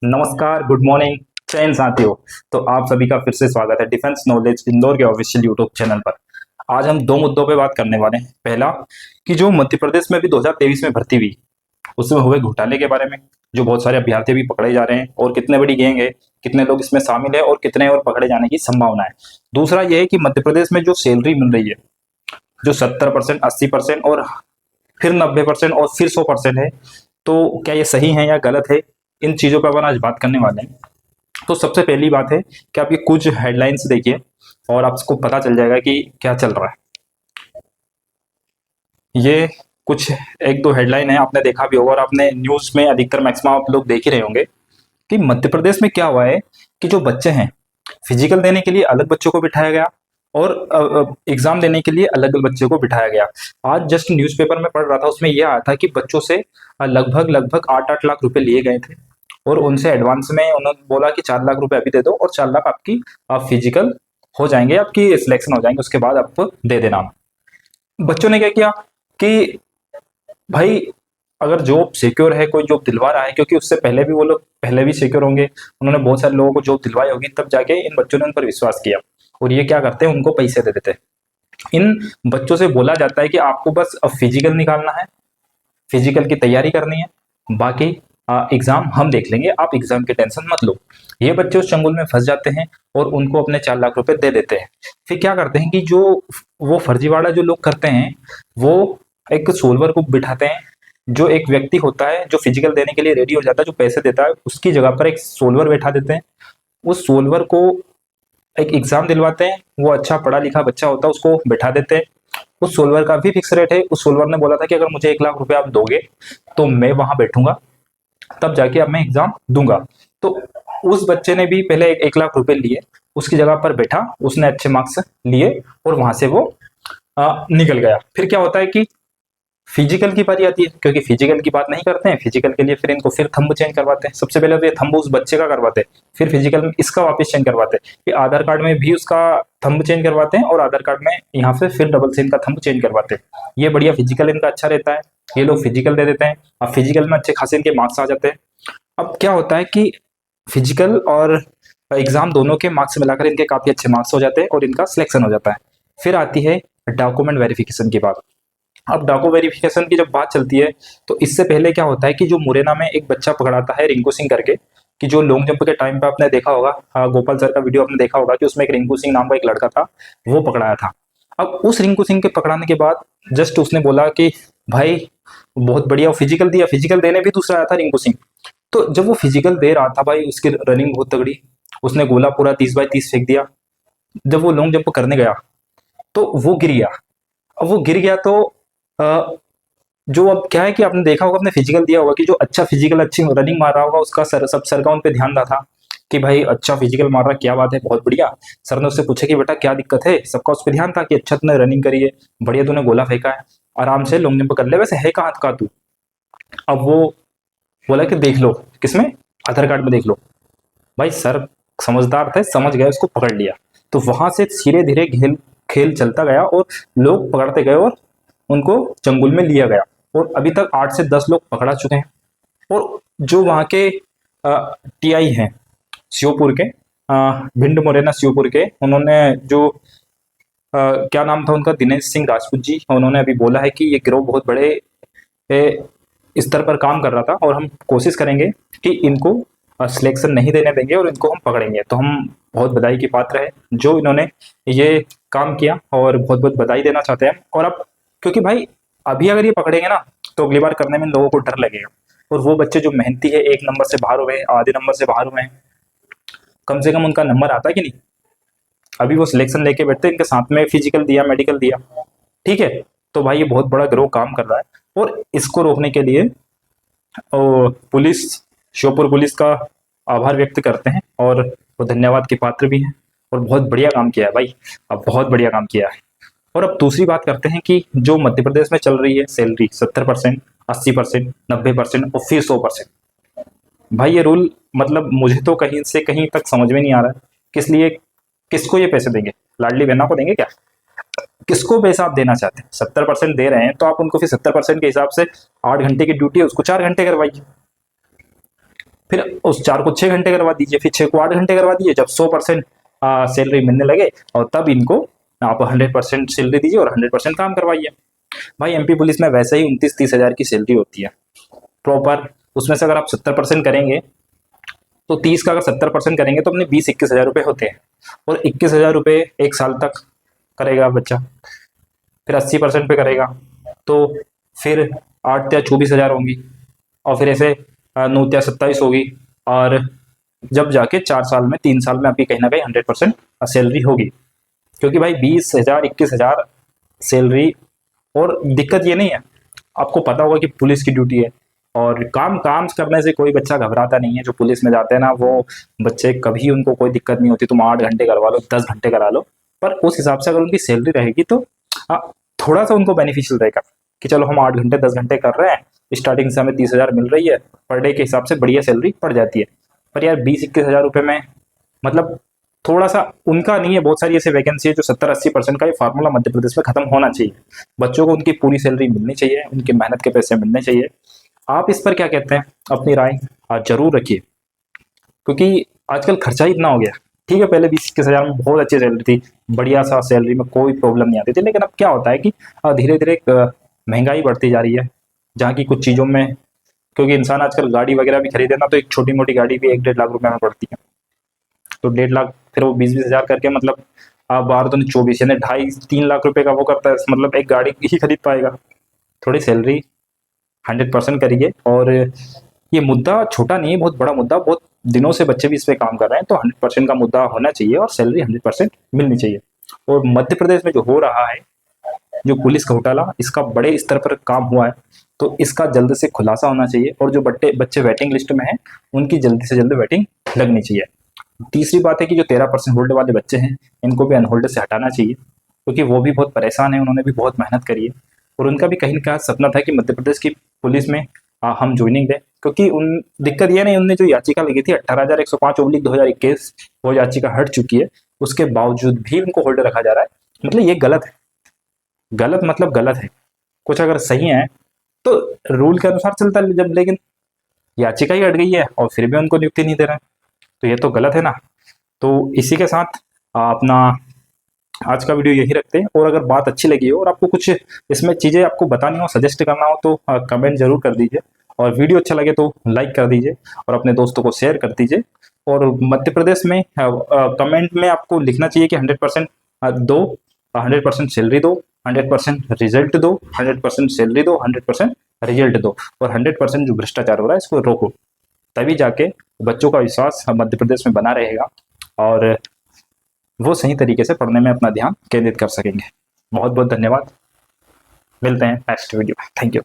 नमस्कार, good morning चयन साथियों। तो आप सभी का फिर से स्वागत है डिफेंस नॉलेज इंदौर के ऑफिशियल यूट्यूब चैनल पर। आज हम दो मुद्दों पे बात करने वाले हैं। पहला कि जो मध्य प्रदेश में भी 2023 में भर्ती हुई, उसमें हुए घोटाले के बारे में, जो बहुत सारे अभ्यर्थी भी पकड़े जा रहे हैं और कितने बड़ी गैंग है, कितने लोग इसमें शामिल है और कितने और पकड़े जाने की संभावना है। दूसरा यह है कि मध्य प्रदेश में जो सैलरी मिल रही है, जो 70%, 80% और फिर 90% और फिर 100% है, तो क्या ये सही है या गलत है, इन चीज़ों पर अपन आज बात करने वाले हैं। तो सबसे पहली बात है कि आप ये कुछ हेडलाइंस देखिए और आपको पता चल जाएगा कि क्या चल रहा है। ये कुछ एक दो हेडलाइन है, आपने देखा भी होगा और आपने न्यूज़ में अधिकतर मैक्सिमम आप लोग देख ही रहे होंगे कि मध्य प्रदेश में क्या हुआ है कि जो बच्चे हैं, फिजिकल देने के लिए अलग बच्चों को बिठाया गया और एग्जाम देने के लिए अलग बच्चों को बिठाया गया। आज जस्ट न्यूज़पेपर में पढ़ रहा था, उसमें यह आया था कि बच्चों से लगभग लगभग 8-8 लाख रुपए लिए गए थे और उनसे एडवांस में उन्होंने बोला कि 4 लाख रुपए अभी दे दो और 4 लाख आपकी आप फिजिकल हो जाएंगे, आपकी सिलेक्शन हो जाएंगे, उसके बाद आपको दे देना। बच्चों ने क्या किया कि भाई अगर जॉब सिक्योर है, कोई जॉब दिलवा रहा है, क्योंकि उससे पहले भी वो लोग पहले भी सिक्योर होंगे, उन्होंने बहुत सारे लोगों को जॉब दिलवाई होगी, तब जाके इन बच्चों ने उन पर विश्वास किया और ये क्या करते हैं, उनको पैसे दे देते हैं। इन बच्चों से बोला जाता है कि आपको बस अब फिजिकल निकालना है, फिजिकल की तैयारी करनी है, बाकी एग्जाम हम देख लेंगे, आप एग्जाम की टेंशन मत लो। ये बच्चे उस चंगुल में फंस जाते हैं और उनको अपने 4 लाख रुपए दे देते हैं। फिर क्या करते हैं कि जो वो फर्जीवाड़ा जो लोग करते हैं, वो एक सोल्वर को बिठाते हैं। जो एक व्यक्ति होता है जो फिजिकल देने के लिए रेडी हो जाता है, जो पैसे देता है, उसकी जगह पर एक सोल्वर बैठा देते हैं। उस सोल्वर को एक एग्जाम दिलवाते हैं, वो अच्छा पढ़ा लिखा बच्चा होता है, उसको बैठा देते हैं। उस सोल्वर का भी फिक्स रेट है। उस सोल्वर ने बोला था कि अगर मुझे 1 लाख रुपए आप दोगे तो मैं वहां बैठूंगा, तब जाके अब मैं एग्जाम दूंगा। तो उस बच्चे ने भी पहले 1 लाख रुपए लिए, उसकी जगह पर बैठा, उसने अच्छे मार्क्स लिए और वहां से वो निकल गया। फिर क्या होता है कि फिजिकल की बारी आती है, क्योंकि फिजिकल की बात नहीं करते हैं, फिजिकल के लिए फिर इनको फिर थंब चेंज करवाते हैं। सबसे पहले तो ये थंब उस बच्चे का करवाते हैं, फिर फिजिकल में इसका वापस चेंज करवाते हैं, फिर आधार कार्ड में भी उसका थंब चेंज करवाते हैं और आधार कार्ड में यहाँ से फिर डबल से इनका थंब चेंज करवाते हैं। ये बढ़िया फिजिकल इनका अच्छा रहता है, ये लोग फिजिकल दे देते हैं। अब फिजिकल में अच्छे खासे इनके मार्क्स आ जाते हैं। अब क्या होता है कि फिजिकल और एग्जाम दोनों के मार्क्स मिलाकर इनके काफी अच्छे मार्क्स हो जाते हैं और इनका सिलेक्शन हो जाता है। फिर आती है डॉक्यूमेंट वेरिफिकेशन की बात। अब डॉक्यू वेरिफिकेशन की जब बात चलती है, तो इससे पहले क्या होता है कि जो मुरैना में एक बच्चा पकड़ाता है रिंकू सिंह करके, कि जो लॉन्ग जंप के टाइम पे आपने देखा होगा, गोपाल सर का वीडियो आपने देखा होगा कि उसमें एक रिंकू सिंह नाम का एक लड़का था, वो पकड़ाया था। अब उस रिंकू सिंह के पकड़ाने के बाद जस्ट उसने बोला कि भाई बहुत बढ़िया फिजिकल दिया, फिजिकल देने भी दूसरा आया था रिंकू सिंह। तो जब वो फिजिकल दे रहा था भाई, उसकी रनिंग बहुत तगड़ी, उसने गोला पूरा 30 बाई 30 फेंक दिया। जब वो लॉन्ग जंप करने गया तो वो गिर गया। अब वो गिर गया तो अ, जो अब क्या है कि आपने देखा होगा, आपने फिजिकल दिया होगा कि जो अच्छा फिजिकल अच्छी रनिंग मार रहा होगा, उसका सर का उन पे ध्यान रहा था कि भाई अच्छा फिजिकल मार रहा, क्या बात है, बहुत बढ़िया। सर ने उससे पूछा कि बेटा क्या दिक्कत है, सबका उस पर ध्यान था कि अच्छा तूने रनिंग करी है, बढ़िया तूने गोला फेंका है, आराम से लॉन्ग जंप कर ले, वैसे है कहाँ का तू। अब वो बोला कि देख लो, किसमें, आधार कार्ड में देख लो। भाई सर समझदार थे, समझ गए, उसको पकड़ लिया। तो वहां से धीरे धीरे खेल खेल चलता गया और लोग पकड़ते गए और उनको चंगुल में लिया गया और अभी तक 8 से 10 लोग पकड़ा चुके हैं। और जो वहाँ के टीआई हैं श्योपुर के, भिंड मुरैना श्योपुर के, उन्होंने जो क्या नाम था उनका, दिनेश सिंह राजपूत जी, उन्होंने अभी बोला है कि ये गिरोह बहुत बड़े स्तर पर काम कर रहा था और हम कोशिश करेंगे कि इनको सिलेक्शन नहीं देने देंगे और इनको हम पकड़ेंगे। तो हम बहुत बधाई की पात्र है जो इन्होंने ये काम किया और बहुत बहुत बधाई देना चाहते हैं। और अब क्योंकि भाई अभी अगर ये पकड़ेंगे ना, तो अगली बार करने में लोगों को डर लगेगा। और वो बच्चे जो मेहनती है, 1 नंबर से बाहर हुए हैं, आधे नंबर से बाहर हुए हैं, कम से कम उनका नंबर आता है कि नहीं। अभी वो सिलेक्शन लेके बैठते हैं, इनके साथ में फिजिकल दिया, मेडिकल दिया, ठीक है। तो भाई ये बहुत बड़ा गिरोह काम कर रहा है और इसको रोकने के लिए पुलिस, श्योपुर पुलिस का आभार व्यक्त करते हैं और वो धन्यवाद के पात्र भी हैं और बहुत बढ़िया काम किया है भाई, अब बहुत बढ़िया काम किया है। और अब दूसरी बात करते हैं कि जो मध्य प्रदेश में चल रही है सैलरी 70%, 80%, 90% और फिर 100%। भाई ये रूल मतलब मुझे तो कहीं से कहीं तक समझ में नहीं आ रहा है, किस लिए, किसको ये पैसे देंगे, लाडली बहना को देंगे क्या, किसको पैसा आप देना चाहते हैं। 70% दे रहे हैं तो आप उनको फिर 70% के हिसाब से 8 घंटे की ड्यूटी है उसको 4 घंटे करवाइए। फिर उस 4 को 6 घंटे करवा दीजिए, फिर 6 को 8 घंटे करवा दीजिए। जब 100% सैलरी मिलने लगे और तब इनको आप 100% सैलरी दीजिए और 100% काम करवाइए। भाई एमपी पुलिस में वैसे ही 29-30 हज़ार की सैलरी होती है प्रॉपर। उसमें से अगर आप 70% करेंगे तो 30 का अगर 70% करेंगे तो अपने 20-21 हज़ार रुपये होते हैं। और 21 हज़ार रुपये एक साल तक करेगा बच्चा, फिर 80% पे करेगा तो फिर 8 या 24 हज़ार होंगी, और फिर ऐसे 9 या 27 होगी, और जब जाके 4 साल में 3 साल में आपकी कहीं ना कहीं 100% सैलरी होगी। क्योंकि भाई 20 हज़ार 21 हज़ार सैलरी, और दिक्कत ये नहीं है, आपको पता होगा कि पुलिस की ड्यूटी है और काम काम करने से कोई बच्चा घबराता नहीं है। जो पुलिस में जाते हैं ना, वो बच्चे कभी उनको कोई दिक्कत नहीं होती। तुम 8 घंटे करवा लो, 10 घंटे करा लो, पर उस हिसाब से अगर उनकी सैलरी रहेगी तो थोड़ा सा उनको बेनिफिशियल रहेगा कि चलो हम 8 घंटे 10 घंटे कर रहे हैं, स्टार्टिंग से हमें 30 हज़ार मिल रही है, पर डे के हिसाब से बढ़िया सैलरी पड़ जाती है। पर यार 20-21 हज़ार रुपये में मतलब थोड़ा सा उनका नहीं है। बहुत सारी ऐसी वैकेंसी है जो 70-80% का ये फार्मूला मध्य प्रदेश में खत्म होना चाहिए। बच्चों को उनकी पूरी सैलरी मिलनी चाहिए, उनकी मेहनत के पैसे मिलने चाहिए। आप इस पर क्या कहते हैं? अपनी राय जरूर रखिए, क्योंकि आजकल खर्चा ही इतना हो गया। ठीक है, पहले 20-21 हज़ार में बहुत अच्छी सैलरी थी, बढ़िया सा सैलरी में कोई प्रॉब्लम नहीं आती थी, लेकिन अब क्या होता है कि धीरे धीरे महंगाई बढ़ती जा रही है, जहाँ की कुछ चीज़ों में, क्योंकि इंसान आजकल गाड़ी वगैरह भी खरीदे ना, तो एक छोटी मोटी गाड़ी भी 1-1.5 लाख रुपए में पड़ती है। तो 1.5 लाख, फिर वो 20-20 हज़ार करके मतलब 12-24 यानी 2.5-3 लाख रुपए का वो करता है, मतलब एक गाड़ी ही खरीद पाएगा। थोड़ी सैलरी 100% करिए। और ये मुद्दा छोटा नहीं है, बहुत बड़ा मुद्दा, बहुत दिनों से बच्चे भी इस पे काम कर रहे हैं। तो 100% का मुद्दा होना चाहिए और सैलरी 100% मिलनी चाहिए। और मध्य प्रदेश में जो हो रहा है, जो पुलिस घोटाला, इसका बड़े स्तर पर काम हुआ है, तो इसका जल्द से खुलासा होना चाहिए। और जो बच्चे वेटिंग लिस्ट में हैं, उनकी जल्दी से जल्दी वेटिंग लगनी चाहिए। तीसरी बात है कि जो 13% होल्ड वाले बच्चे हैं, इनको भी अनहोल्ड से हटाना चाहिए, क्योंकि वो भी बहुत परेशान है, उन्होंने भी बहुत मेहनत करी है, और उनका भी कहीं ना कहीं सपना था कि मध्य प्रदेश की पुलिस में हम ज्वाइनिंग दें। क्योंकि उन दिक्कत ये नहीं, उनने जो याचिका लगी थी 18,105/2021, वो याचिका हट चुकी है, उसके बावजूद भी उनको होल्ड रखा जा रहा है। मतलब ये गलत है, गलत मतलब गलत है। कुछ अगर सही है तो रूल के अनुसार चलता है, जब लेकिन याचिका ही हट गई है और फिर भी उनको नियुक्ति नहीं दे रहे हैं, तो ये तो गलत है ना। तो इसी के साथ अपना आज का वीडियो यही रखते हैं। और अगर बात अच्छी लगी हो और आपको कुछ इसमें चीज़ें आपको बतानी हो, सजेस्ट करना हो, तो कमेंट जरूर कर दीजिए। और वीडियो अच्छा लगे तो लाइक कर दीजिए और अपने दोस्तों को शेयर कर दीजिए। और मध्य प्रदेश में कमेंट में आपको लिखना चाहिए कि 100% दो, 100% सैलरी दो, 100% रिजल्ट दो, 100% सैलरी दो, 100% रिजल्ट दो, और 100% जो भ्रष्टाचार हो रहा है इसको रोको। तभी जाके बच्चों का विश्वास मध्य प्रदेश में बना रहेगा और वो सही तरीके से पढ़ने में अपना ध्यान केंद्रित कर सकेंगे। बहुत बहुत धन्यवाद, मिलते हैं नेक्स्ट वीडियो में। Thank you.